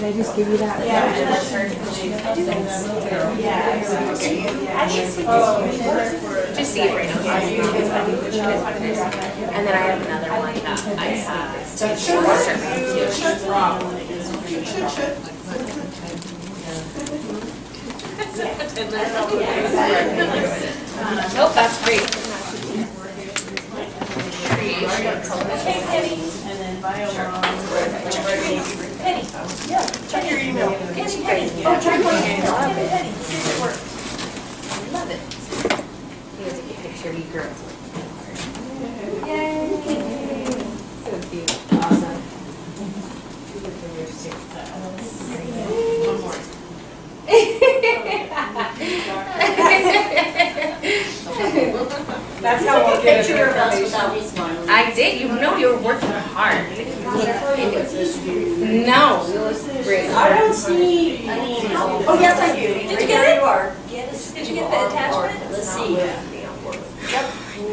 I just give you that? Just see it right now. And then I have another one that I have. Nope, that's great. Okay, Penny. And then Penny. Yeah, check your email. Penny. Oh, try one. Penny. See if it works. I love it. Here's a picture of you girls. Yay. So cute. Awesome. One more. That's how we'll get it. Picture of us without me smiling. I did. You know you were working hard. No. Great. I don't see. Oh, yes, I do. Did you get it? You are. Did you get the attachment? Let's see. I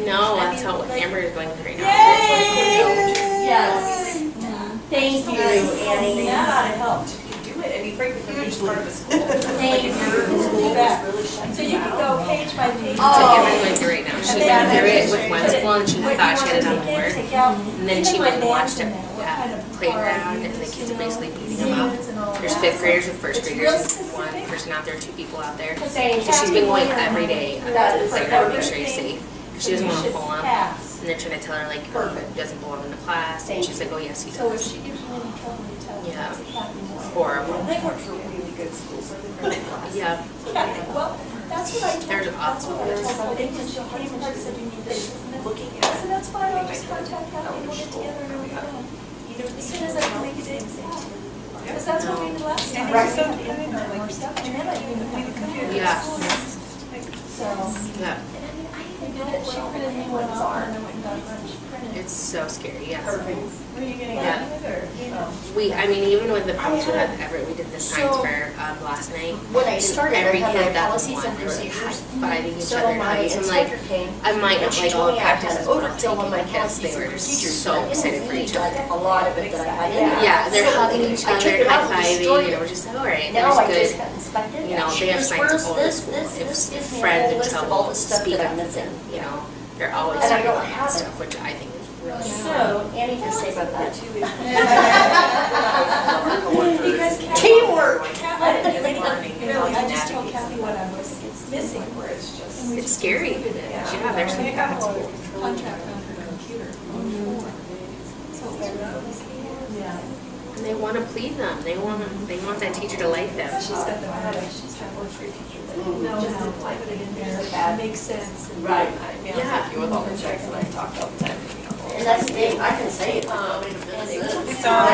know. That's how Amber is going through right now. Yes. Thank you, Annie. Yeah, it helped. And you break the huge part of the school. Thank you. So you can go page by page. So Amber's going through right now. She went through it with one school and she thought she had it on board. And then she went and watched it at playground and the kids are basically beating them up. There's fifth graders and first graders. There's one person out there, two people out there. So she's been going every day to the playground to make sure he's safe. She doesn't want to pull him. And they're trying to tell her like he doesn't belong in the class. And she's like, oh yes, he So if does. she gives you any trouble, you tell her. Yeah. It's a happy morning. Horrible. They work for really good schools, so they're really classy. Yeah. Yeah, well, that's what I told There's her. That's what I awful. told her. They just, she came and she said, you need this, isn't it? Looking at it. I said, that's fine, I'll just contact Kathy and we'll get together and we'll go. As soon as I can make a date, because that's what we did last time. Right. So, and then I even put the computer. Yeah. So, Yeah. we did it, she printed me one out and I went and got lunch. It's so scary. Yeah. Perfect. Were you getting Yeah. that or? I mean, even with the problems we had at Everett, we did the science fair last night. When I started, Every I had kid my that was policies one, and they were like procedures. high-fiving each So other and my hugging. So I'm like, inspector came. I might and not she like all told the me I had practices, an but odor I'm pill on taking my my kids. policies They and were procedures. so I didn't excited for need each other. A lot of it that I had in there. Yeah, they're So hugging each I other, took it out and high-fiving, destroyed and it. we're just like, all right, Now there's I just good. got inspected. You know, they have Here's signs where's all over the this, school. this If gives me a friends whole in list of all trouble, the stuff speak that up. I'm missing. You know, they're always And I talking don't about that have it. stuff, which I think is really So, Annie, just say about that. Because Kathy. Teamwork. I just told Kathy what I was missing, where it's just. It's scary. Yeah, there's some bad schools. Contract on her computer. So it's really, yeah. And they want to please them. They want that teacher to like them. She's got the knowledge, she's got work for a teacher that know how to put it in there, that makes sense. and- Right. Yeah. With all the checks that I talked all the time. And that's the thing, I can say it. I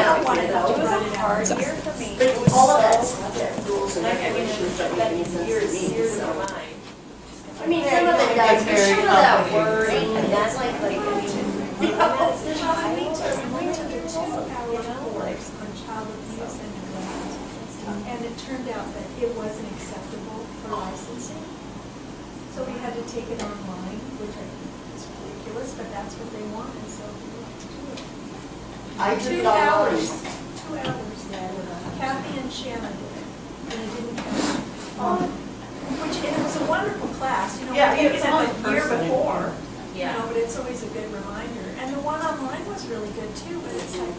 don't want to know, it was a hard year for me. But all of that stuff, that rules and regulations that make any sense to me, so. I mean, some of it does, but some of that wording, and that's like, I went to the 2 hour course on child abuse and neglect, and it turned out that it wasn't acceptable for licensing. So we had to take it online, which I think is ridiculous, but that's what they wanted, so we had to do it. I took it 2 hours, online. 2 hours. Kathy and Shannon did it, and it didn't count. Which, and it was a wonderful class, you know, Yeah, we it did was it all the in year person. before. You Yeah. know, but it's always a good reminder. And the one online was really good too, but it's like,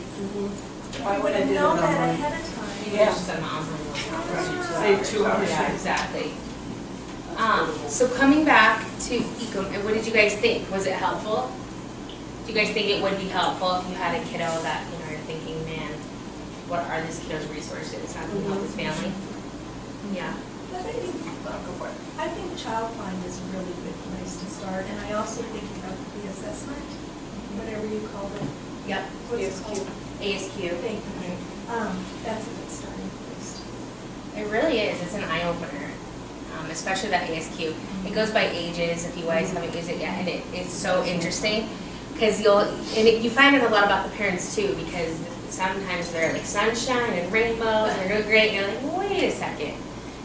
Why I would would I have do known it that online? ahead of time. Yeah. Save 2 hours. Yeah, exactly. So coming back to Ecom, what did you guys think? Was it helpful? Do you guys think it would be helpful if you had a kiddo that, you know, you're thinking, man, what are this kiddo's resources? How can we help this family? Yeah. But I think, Go for it. I think Child Find is a really good place to start, and I also think about the assessment, whatever you call it. Yep. What's it called? ASQ. Thank you. That's a good starting place. It really is. It's an eye-opener, especially that ASQ. It goes by ages if you guys haven't used it yet, and it's so interesting because you find out a lot about the parents too, because sometimes they're like sunshine and rainbows and they're doing great, and you're like, wait a second.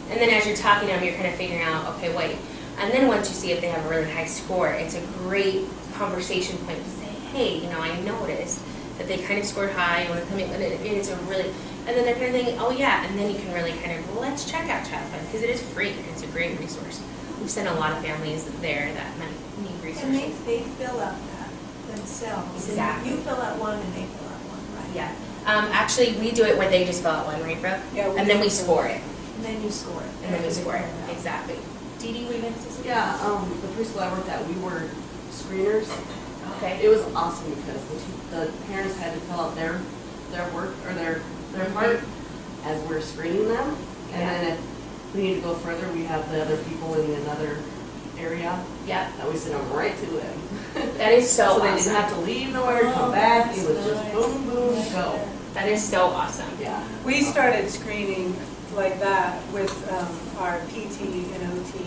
And then as you're talking to them, you're kind of figuring out, okay, wait. And then once you see if they have a really high score, it's a great conversation point to say, hey, you know, I noticed that they kind of scored high. You want to come in, and it's a really, And then they're kind of thinking, oh yeah, and then you can really kind of, well, let's check out Child Fund because it is free and it's a great resource. We've sent a lot of families there that might need And resources. they fill out that themselves. Exactly. You fill out one and they fill out one, right? Yeah. Actually, we do it where they just fill out one, right, Brooke? Yeah, we And then we do. score it. And then you score it. And then we score it. Exactly. Dee Dee, were you going to say something? Yeah, the preschool I worked at, we were screeners. Okay. It was awesome because the parents had to fill out their work or their part as we're screening them. And then if we need to go further, we have the other people in another area Yep. that we send them right to them. That is so So they awesome. didn't have to leave nowhere, come back, it was just boom, boom, go. That is so awesome. Yeah. We started screening like that with our PT and OT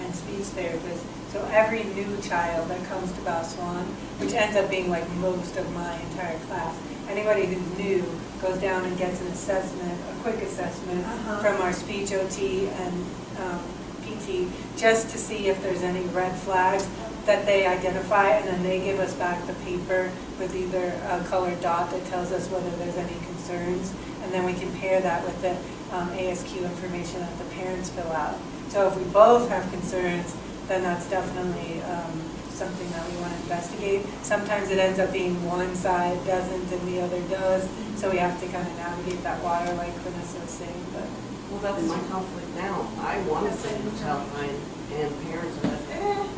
and speech therapists. So every new child that comes to Val Swan, which ends up being like most of my entire class, anybody who's new goes down and gets an assessment, a quick assessment from our speech OT and PT, just to see if there's any red flags that they identify, and then they give us back the paper with either a colored dot that tells us whether there's any concerns, and then we can pair that with the ASQ information that the parents fill out. So if we both have concerns, then that's definitely something that we want to investigate. Sometimes it ends up being one side doesn't and the other does, so we have to kind of navigate that water like Vanessa was saying, but. Well, that's my conflict now. I want to send the child fine and parents are like,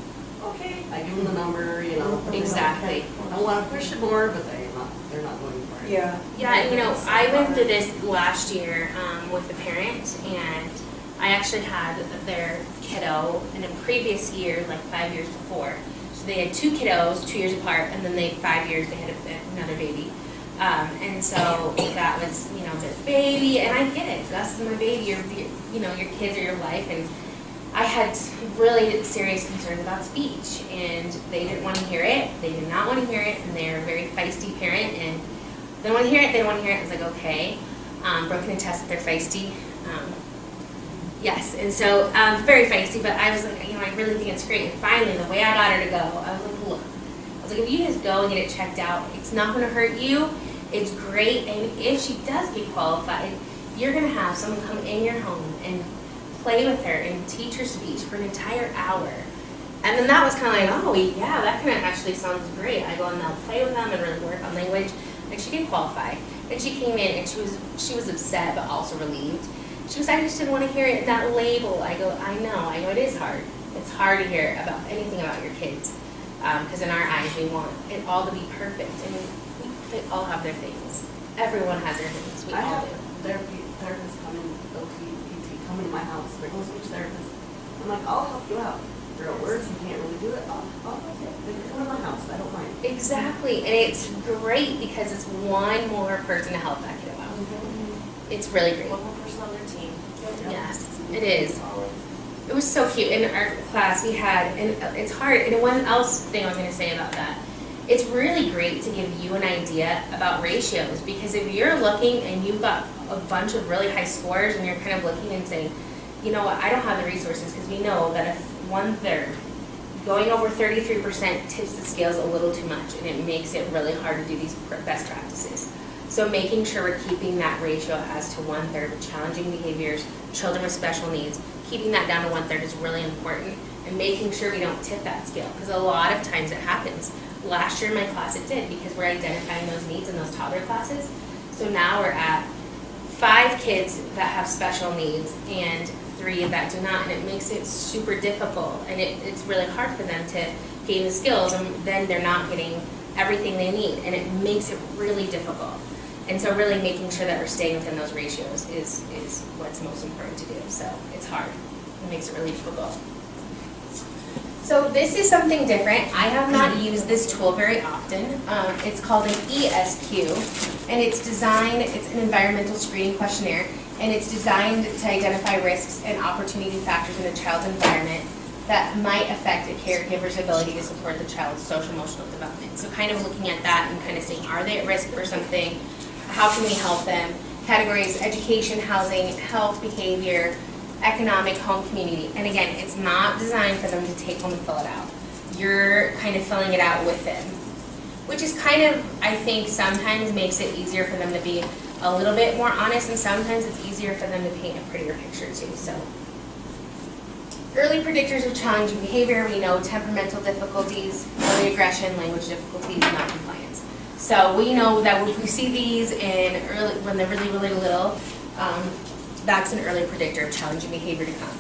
okay. I give them the number, you know. Exactly. I want to push it more, but they're not going for it. Yeah. Yeah, and you know, I went through this last year with a parent, and I actually had their kiddo in a previous year, like 5 years before. So they had two kiddos, 2 years apart, and then 5 years they had another baby. And so that was, you know, their baby, and I get it. Gus is my baby. You know, your kids are your life, and I had really serious concerns about speech, and they didn't want to hear it. They did not want to hear it, and they're a very feisty parent, and they don't want to hear it. They don't want to hear it. I was like, okay. Brooke can attest that they're feisty. Yes, and so very feisty, but I was like, you know, I really think it's great. And finally, the way I got her to go, I was like, look, if you just go and get it checked out, it's not going to hurt you. It's great, and if she does get qualified, you're going to have someone come in your home and play with her and teach her speech for an entire hour. And then that was kind of like, oh yeah, that kind of actually sounds great. I go and I'll play with them and really work on language. And she did qualify. And she came in and she was upset but also relieved. She was, I just didn't want to hear it, that label. I go, I know it is hard. It's hard to hear about anything about your kids. Because in our eyes, we want it all to be perfect. And they all have their things. Everyone has their things. We I all have do. therapy therapists come in, OT, PT, come into my house, they're going speech therapists. I'm like, I'll help you out. You're at work, you can't really do it, I'll they can come to my house, I don't mind. Exactly, and it's great because it's one more person to help that kid out. It's really great. One more person on their team. Yes, it is. It was so cute. In our class, we had, and it's hard, and one else thing I was going to say about that, it's really great to give you an idea about ratios, because if you're looking and you've got a bunch of really high scores and you're kind of looking and saying, you know what, I don't have the resources, because we know that if 1/3, going over 33% tips the scales a little too much, and it makes it really hard to do these best practices. So making sure we're keeping that ratio as to 1/3 of challenging behaviors, children with special needs, keeping that down to 1/3 is really important, and making sure we don't tip that scale, because a lot of times it happens. Last year in my class it did, because we're identifying those needs in those toddler classes. So now we're at 5 kids that have special needs and 3 that do not, and it makes it super difficult, and it's really hard for them to gain the skills, and then they're not getting everything they need, and it makes it really difficult. And so really making sure that we're staying within those ratios is what's most important to do. So it's hard. It makes it really difficult. So this is something different. I have not used this tool very often. It's called an ESQ, and it's an environmental screening questionnaire, and it's designed to identify risks and opportunity factors in a child's environment that might affect a caregiver's ability to support the child's social emotional development. So kind of looking at that and kind of saying, are they at risk for something? How can we help them? Categories: education, housing, health, behavior, economic, home, community. And again, it's not designed for them to take home and fill it out. You're kind of filling it out with them, which is kind of, I think, sometimes makes it easier for them to be a little bit more honest, and sometimes it's easier for them to paint a prettier picture too, so. Early predictors of challenging behavior, we know temperamental difficulties, early aggression, language difficulties, non-compliance. So we know that if we see these when they're really, really little, that's an early predictor of challenging behavior to come.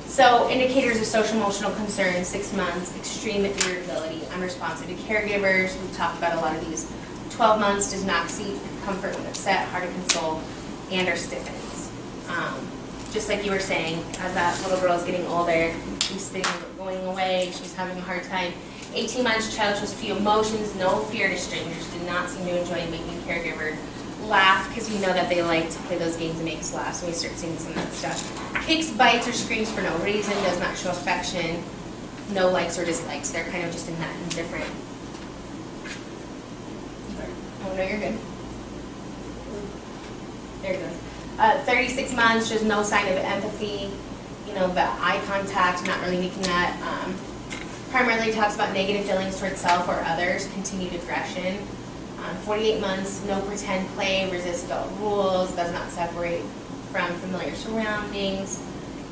So indicators of social emotional concern, 6 months, extreme irritability, unresponsive to caregivers, we've talked about a lot of these. 12 months, does not seek comfort when upset, hard to console, and or stiffens. Just like you were saying, as that little girl is getting older, she's going away, she's having a hard time. 18 months, child shows few emotions, no fear to strangers, did not seem to enjoy making caregiver laugh, because we know that they like to play those games and make us laugh, so we start seeing some of that stuff. Kicks, bites, or screams for no reason, does not show affection, no likes or dislikes. They're kind of just in that indifferent. Oh, no, you're good. There it goes. 36 months, shows no sign of empathy, the eye contact, not really making that. Primarily talks about negative feelings towards self or others, continued aggression. 48 months, no pretend play, resists adult rules, does not separate from familiar surroundings,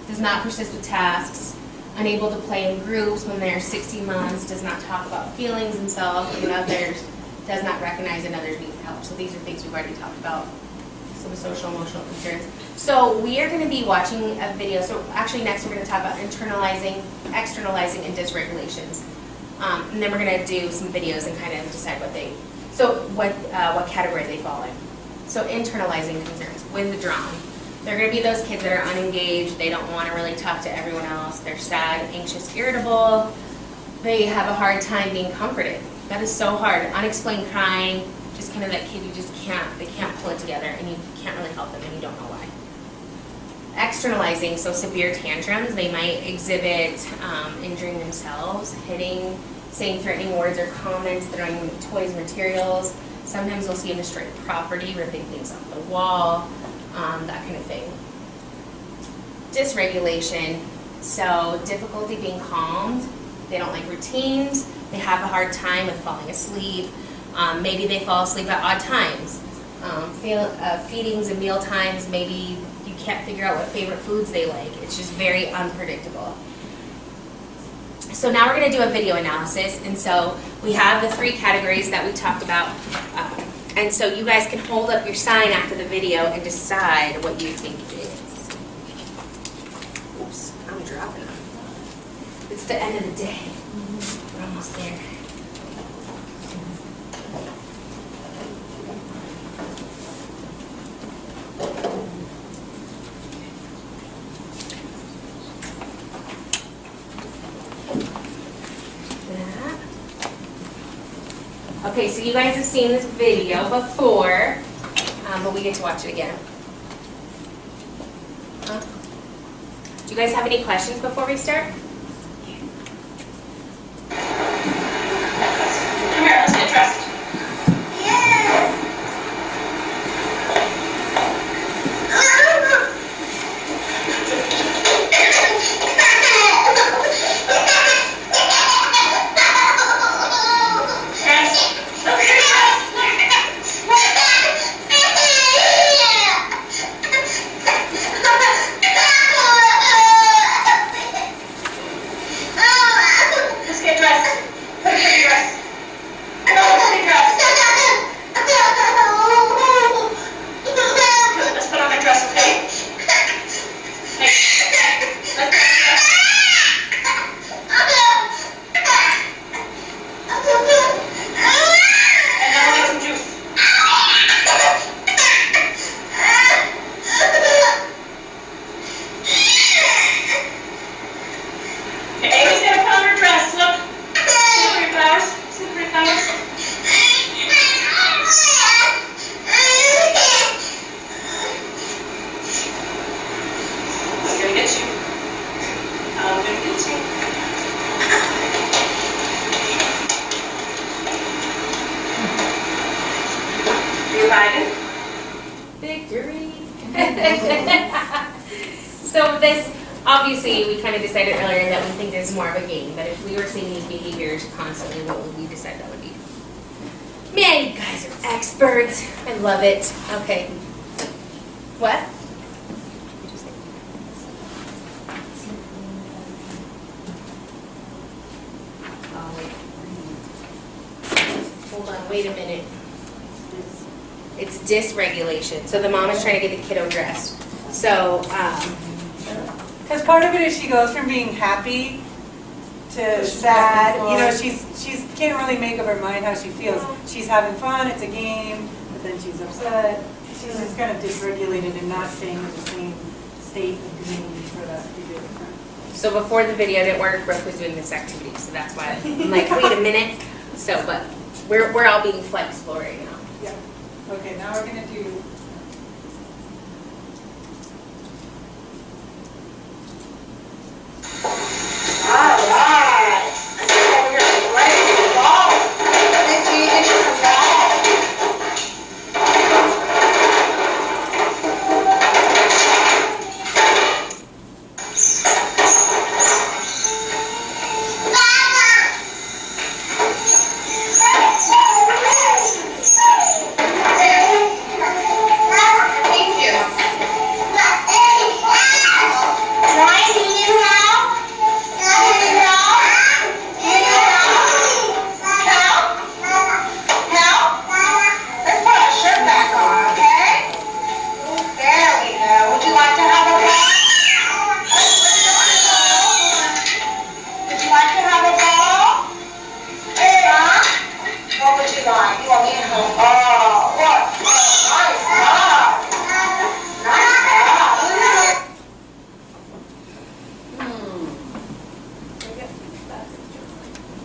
does not persist with tasks, unable to play in groups when they're 60 months, does not talk about feelings themselves and others, does not recognize another's need for help. So these are things we've already talked about. Some social emotional concerns. So we are going to be watching a video. So actually next we're going to talk about internalizing, externalizing, and dysregulations. And then we're going to do some videos and kind of decide what category they fall in. So internalizing concerns, withdrawn. They're going to be those kids that are unengaged. They don't want to really talk to everyone else. They're sad, anxious, irritable. They have a hard time being comforted. That is so hard. Unexplained crying. Just kind of that kid you just they can't pull it together, and you can't really help them, and you don't know why. Externalizing, so severe tantrums. They might exhibit injuring themselves, hitting, saying threatening words or comments, throwing toys, materials. Sometimes we'll see them destroy property, ripping things off the wall, that kind of thing. Dysregulation, so difficulty being calmed. They don't like routines. They have a hard time with falling asleep. Maybe they fall asleep at odd times. Feedings and meal times, maybe you can't figure out what favorite foods they like. It's just very unpredictable. So now we're going to do a video analysis. And so we have the 3 categories that we talked about. And so you guys can hold up your sign after the video and decide what you think it is. Oops, I'm dropping them. It's the end of the day. We're almost there. Okay, so you guys have seen this video before, but we get to watch it again. Do you guys have any questions before we start? Come here, let's get dressed. Victory! So this, obviously, we kind of decided earlier that we think this is more of a game, but if we were seeing these behaviors constantly, what would we decide that would be? Man, you guys are experts. I love it. Okay. What? Hold on, wait a minute. It's dysregulation. So the mom is trying to get the kiddo dressed. So, Because part of it is she goes from being happy to sad. You know, she's can't really make up her mind how she feels. She's having fun, it's a game, but then she's upset. She's just kind of dysregulated and not staying in the same state of being for that to be different. so before the video didn't work, Brooke was doing this activity. So that's why I'm like, wait a minute. So, but we're all being flexible right now. Yeah. Okay, now we're gonna do.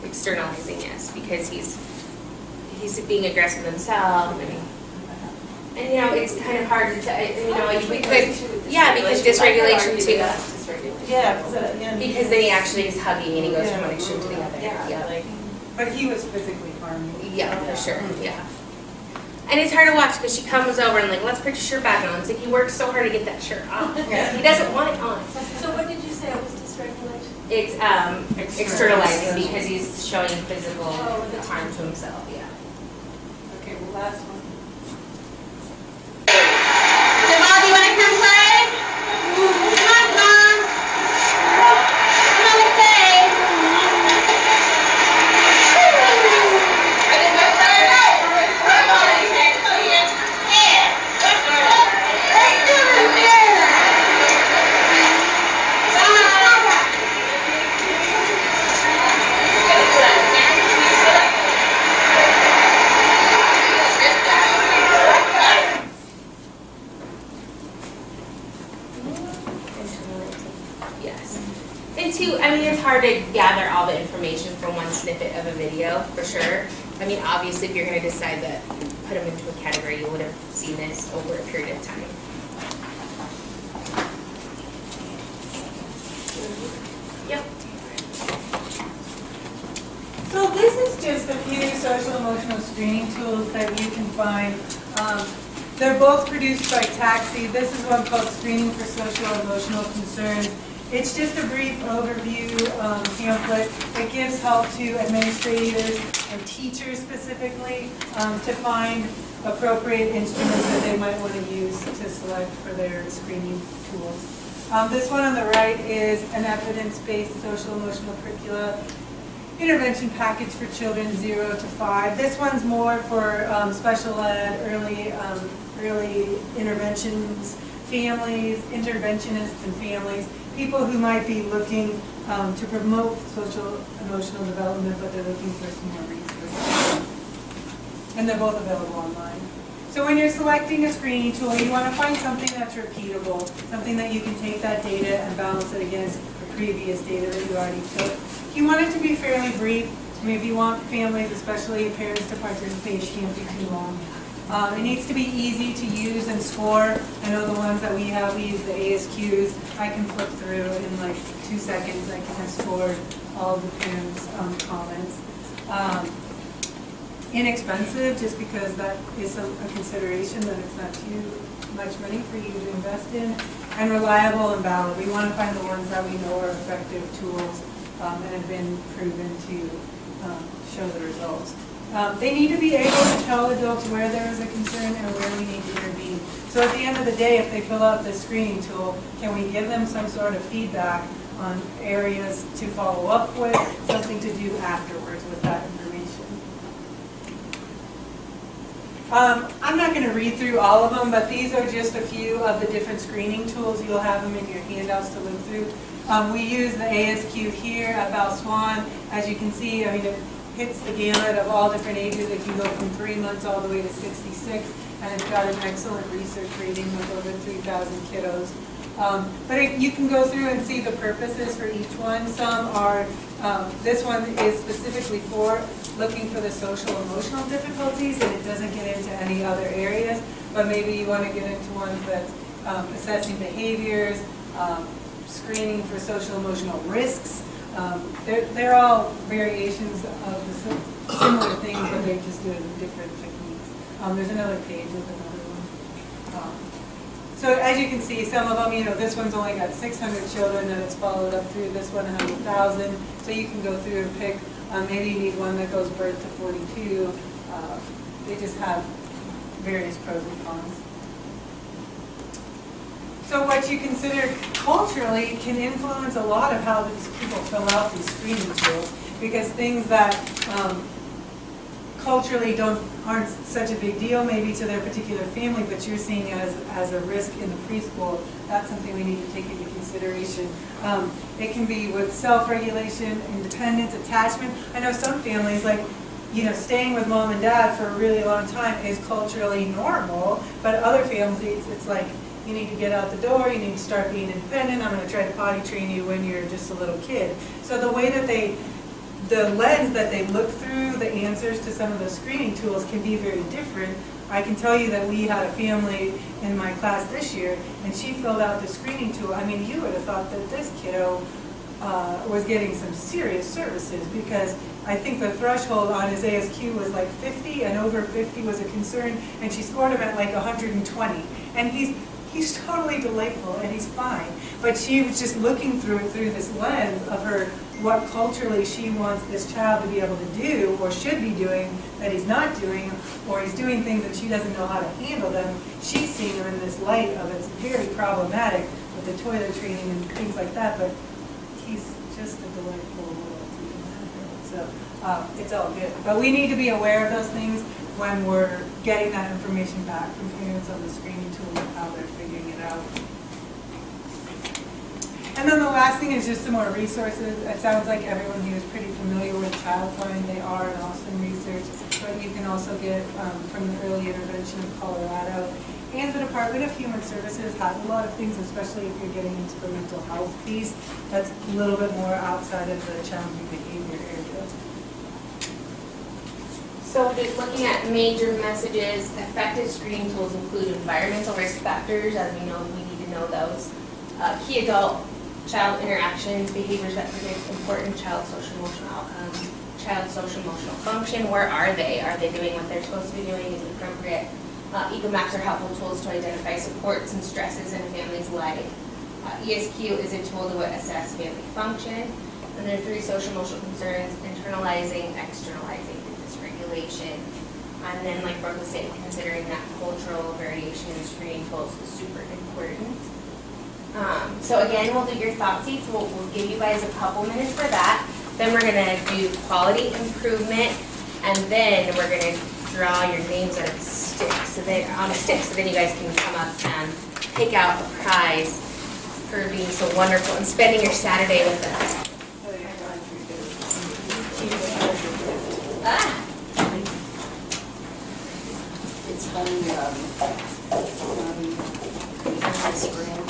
Externalizing, yes, because he's being aggressive himself, and you know it's kind of hard to you know we could because dysregulation too. Yeah, because at the end. Because then he actually is hugging and he goes from one extreme to the other. Yeah. But he was physically harming. Yeah, for sure. Yeah. And it's hard to watch because she comes over and like, let's put your shirt back on. It's like he works so hard to get that shirt off. He doesn't want it on. So what did you say it was dysregulation? It's externalizing because he's showing physical harm to himself. Yeah. Okay, well, last one. Jamal, do you want to come play? Come on, Mom. Come on and play. I didn't know that. Come on, you can't come here. Yes. And two, I mean, it's hard to gather all the information from one snippet of a video, for sure. I mean, obviously, if you're going to decide to put them into a category, you would have seen this over a period of time. Yep. So this is just a few social emotional screening tools that you can find. They're both produced by Taxi. This is one called Screening for Social Emotional Concerns. It's just a brief overview pamphlet that gives help to administrators and teachers specifically to find appropriate instruments that they might want to use to select for their screening tools. This one on the right is an evidence-based social emotional curricula intervention package for children 0 to 5. This one's more for special ed, early interventions, families, interventionists and families, people who might be looking to promote social emotional development, but they're looking for some more resources. And they're both available online. So when you're selecting a screening tool, you want to find something that's repeatable, something that you can take that data and balance it against the previous data that you already took. You want it to be fairly brief. Maybe you want families, especially parents, to participate. It can't be too long. It needs to be easy to use and score. I know the ones that we have, we use the ASQs. I can flip through in like 2 seconds. I can have scored all of the parents' comments. Inexpensive, just because that is a consideration that it's not too much money for you to invest in. And reliable and valid. We want to find the ones that we know are effective tools and have been proven to show the results. They need to be able to tell adults where there is a concern and where we need to intervene. So at the end of the day, if they fill out the screening tool, can we give them some sort of feedback on areas to follow up with, something to do afterwards with that information? I'm not going to read through all of them, but these are just a few of the different screening tools. You'll have them in your handouts to look through. We use the ASQ here at Val Swan. As you can see, I mean, it hits the gamut of all different ages. It can go from 3 months all the way to 66, and it's got an excellent research rating with over 3,000 kiddos. You can go through and see the purposes for each one. Some are, this one is specifically for looking for the social emotional difficulties, and it doesn't get into any other areas, but maybe you want to get into ones that's assessing behaviors, screening for social emotional risks. They're all variations of the similar things, but they just do it in different techniques. There's another page with another one. So as you can see, some of them, this one's only got 600 children and it's followed up through. This one has 1,000. So you can go through and pick, maybe you need one that goes birth to 42. They just have various pros and cons. So what you consider culturally can influence a lot of how these people fill out these screening tools, because things that culturally aren't such a big deal maybe to their particular family, but you're seeing as a risk in the preschool, that's something we need to take into consideration. It can be with self-regulation, independence, attachment. I know some families, like, staying with mom and dad for a really long time is culturally normal, but other families, it's like, you need to get out the door, you need to start being independent, I'm going to try to potty train you when you're just a little kid. So the way that the lens that they look through the answers to some of the screening tools can be very different. I can tell you that we had a family in my class this year, and she filled out the screening tool. I mean, you would have thought that this kiddo was getting some serious services, because I think the threshold on his ASQ was like 50, and over 50 was a concern, and she scored him at like 120. And he's totally delightful and he's fine. But she was just looking through it through this lens of what culturally she wants this child to be able to do, or should be doing, that he's not doing, or he's doing things that she doesn't know how to handle them. She's seeing him in this light of it's very problematic with the toilet training and things like that, but he's just a delightful little team. So it's all good. But we need to be aware of those things when we're getting that information back from parents on the screening tool and how they're figuring it out. And then the last thing is just some more resources. It sounds like everyone here is pretty familiar with ChildFind. They are an awesome research, but you can also get from the Early Intervention of Colorado. And the Department of Human Services has a lot of things, especially if you're getting into the mental health piece, that's a little bit more outside of the challenging behavior area. So just looking at major messages, effective screening tools include environmental risk factors, as we know, we need to know those. Key adult-child interactions, behaviors that predict important child social-emotional outcomes, child social-emotional function, where are they? Are they doing what they're supposed to be doing? Is it appropriate? Ecomaps are helpful tools to identify supports and stresses in a family's life. ESQ is a tool to assess family function. And there are 3 social-emotional concerns: internalizing, externalizing, dysregulation. And then, like Brooke was saying, considering that cultural variation in screening tools is super important. So again, we'll do your thought seats. We'll give you guys a couple minutes for that. Then we're going to do quality improvement, and then we're going to draw your names on a stick. So then you guys can come up and pick out a prize for being so wonderful and spending your Saturday with us. It's funny, in high school,